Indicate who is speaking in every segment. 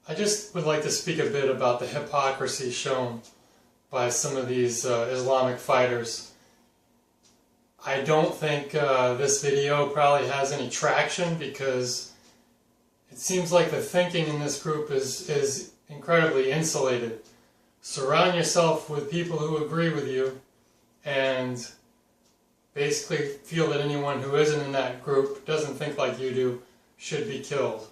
Speaker 1: I just would like to speak a bit about the hypocrisy shown by some of these Islamic fighters. I don't think this video probably has any traction because it seems like the thinking in this group is incredibly insulated. Surround yourself with people who agree with you and basically feel that anyone who isn't in that group, doesn't think like you do, should be killed.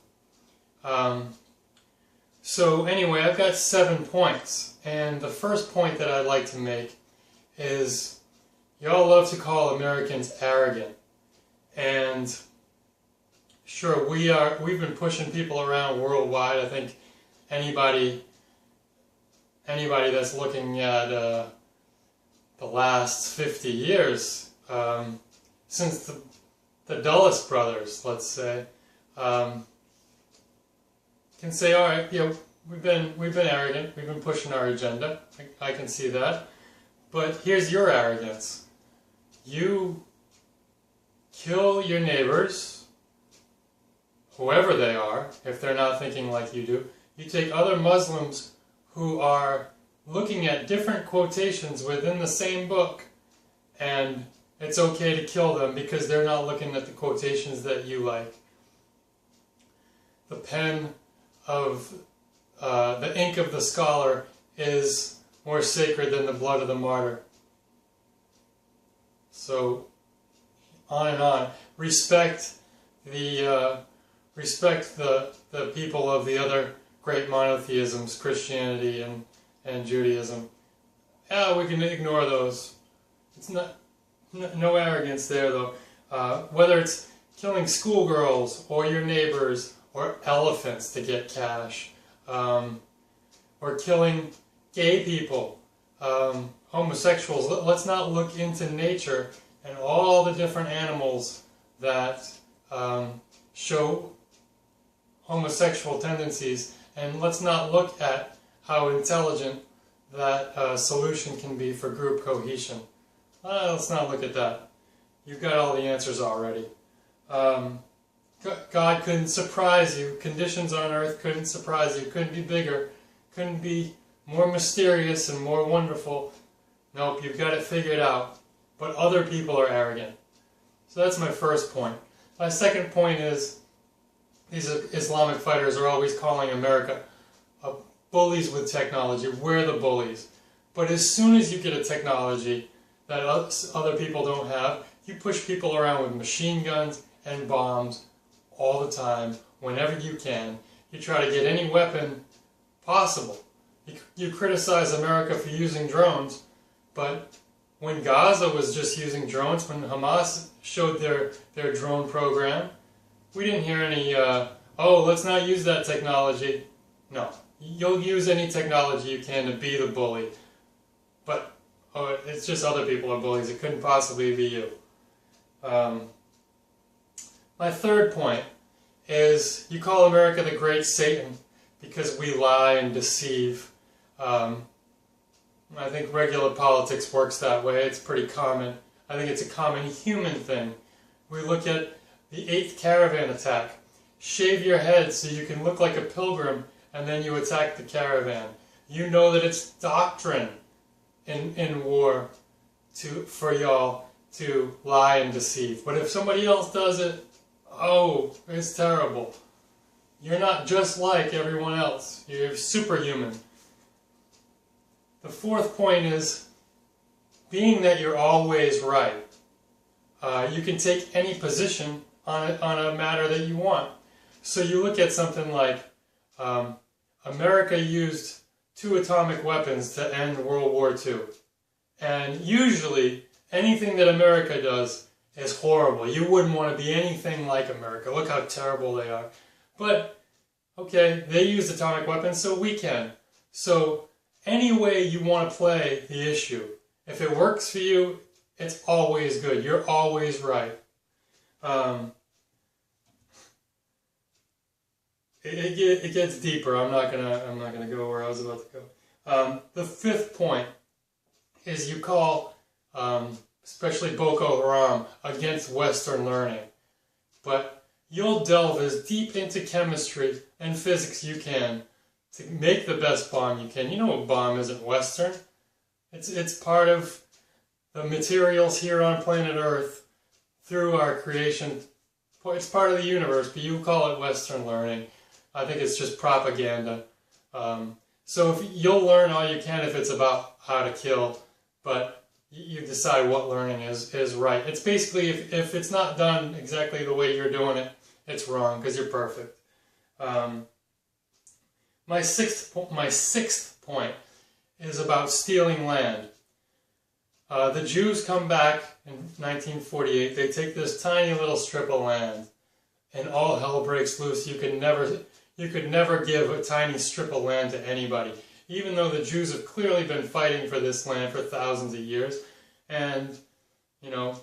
Speaker 1: So anyway, I've got 7 points, and the first point that I'd like to make is y'all love to call Americans arrogant, and sure, we've been pushing people around worldwide. I think anybody that's looking at the last 50 years, since the Dulles brothers, let's say, can say, all right, we've been arrogant, we've been pushing our agenda. I can see that, but here's your arrogance: you kill your neighbors, whoever they are, if they're not thinking like you do. You take other Muslims who are looking at different quotations within the same book, and it's okay to kill them because they're not looking at the quotations that you like. The pen of the ink of the scholar is more sacred than the blood of the martyr. So on and on. Respect the people of the other great monotheisms, Christianity and Judaism. Yeah, we can ignore those. It's no arrogance there, though. Whether it's killing schoolgirls or your neighbors or elephants to get cash, or killing gay people, homosexuals. Let's not look into nature and all the different animals that show homosexual tendencies, and let's not look at how intelligent that solution can be for group cohesion. Let's not look at that. You've got all the answers already. God couldn't surprise you. Conditions on earth couldn't surprise you. Couldn't be bigger. Couldn't be more mysterious and more wonderful. Nope, you've got it figured out. But other people are arrogant. So that's my first point. My second point is these Islamic fighters are always calling America bullies with technology. We're the bullies. But as soon as you get a technology that other people don't have, you push people around with machine guns and bombs all the time, whenever you can. You try to get any weapon possible. You criticize America for using drones, but when Gaza was just using drones, when Hamas showed their drone program, we didn't hear any, oh, let's not use that technology. No. You'll use any technology you can to be the bully. But it's just other people are bullies. It couldn't possibly be you. My third point is you call America the Great Satan because we lie and deceive. I think regular politics works that way. It's pretty common. I think it's a common human thing. We look at the 8th caravan attack. Shave your head so you can look like a pilgrim, and then you attack the caravan. You know that it's doctrine in war for y'all to lie and deceive. But if somebody else does it, oh, it's terrible. You're not just like everyone else. You're superhuman. The fourth point is, being that you're always right, you can take any position on a matter that you want. So you look at something like America used 2 atomic weapons to end World War II. And usually, anything that America does is horrible. You wouldn't want to be anything like America. Look how terrible they are. But, okay, they used atomic weapons, so we can. So, any way you want to play the issue, if it works for you, it's always good. You're always right. It gets deeper. I'm not gonna go where I was about to go. The fifth point is you call, especially Boko Haram, against Western learning, but you'll delve as deep into chemistry and physics you can to make the best bomb you can. You know a bomb isn't Western. It's part of the materials here on planet Earth through our creation. It's part of the universe, but you call it Western learning. I think it's just propaganda. So if you'll learn all you can if it's about how to kill, but you decide what learning is right. It's basically, if it's not done exactly the way you're doing it, it's wrong because you're perfect. My sixth point is about stealing land. The Jews come back in 1948. They take this tiny little strip of land, and all hell breaks loose. You could never give a tiny strip of land to anybody, even though the Jews have clearly been fighting for this land for thousands of years. And, you know,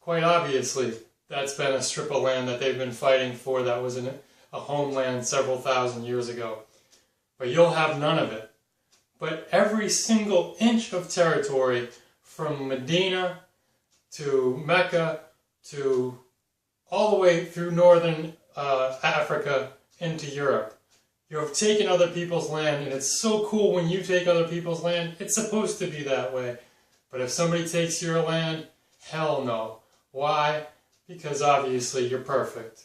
Speaker 1: quite obviously, that's been a strip of land that they've been fighting for that was in a homeland several thousand years ago. But you'll have none of it. But every single inch of territory from Medina to Mecca to all the way through northern Africa into Europe. You have taken other people's land, and it's so cool when you take other people's land. It's supposed to be that way. But if somebody takes your land, hell no. Why? Because obviously you're perfect.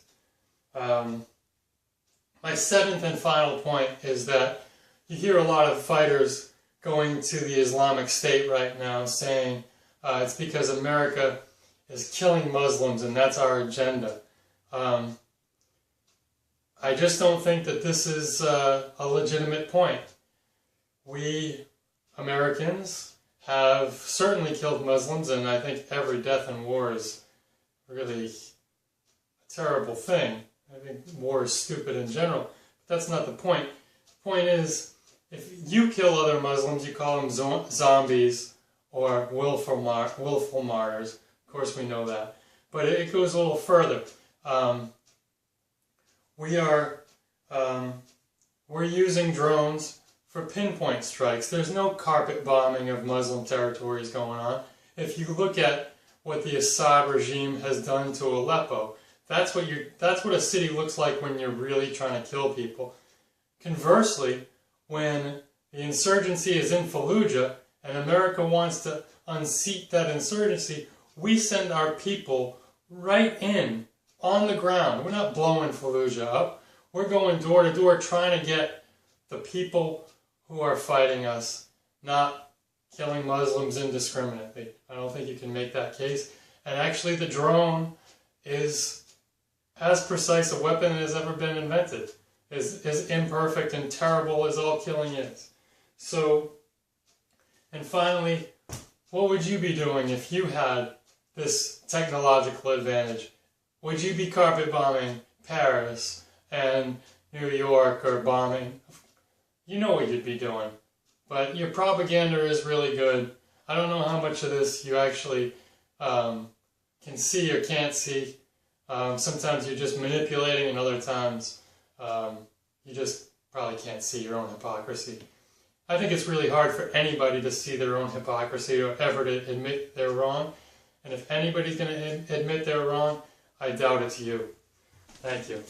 Speaker 1: My seventh and final point is that you hear a lot of fighters going to the Islamic State right now saying it's because America is killing Muslims and that's our agenda. I just don't think that this is a legitimate point. We Americans have certainly killed Muslims, and I think every death in war is really a terrible thing. I think war is stupid in general. But that's not the point. The point is, if you kill other Muslims, you call them zombies or willful martyrs. Of course we know that. But it goes a little further. We're using drones for pinpoint strikes. There's no carpet bombing of Muslim territories going on. If you look at what the Assad regime has done to Aleppo, that's what a city looks like when you're really trying to kill people. Conversely, when the insurgency is in Fallujah and America wants to unseat that insurgency, we send our people right in on the ground. We're not blowing Fallujah up. We're going door to door trying to get the people who are fighting us, not killing Muslims indiscriminately. I don't think you can make that case. And actually the drone is as precise a weapon as ever been invented. Is imperfect and terrible as all killing is. So, and finally, what would you be doing if you had this technological advantage? Would you be carpet bombing Paris and New York or bombing? You know what you'd be doing. But your propaganda is really good. I don't know how much of this you actually can see or can't see. Sometimes you're just manipulating, and other times you just probably can't see your own hypocrisy. I think it's really hard for anybody to see their own hypocrisy or ever to admit they're wrong. And if anybody's going to admit they're wrong, I doubt it's you. Thank you.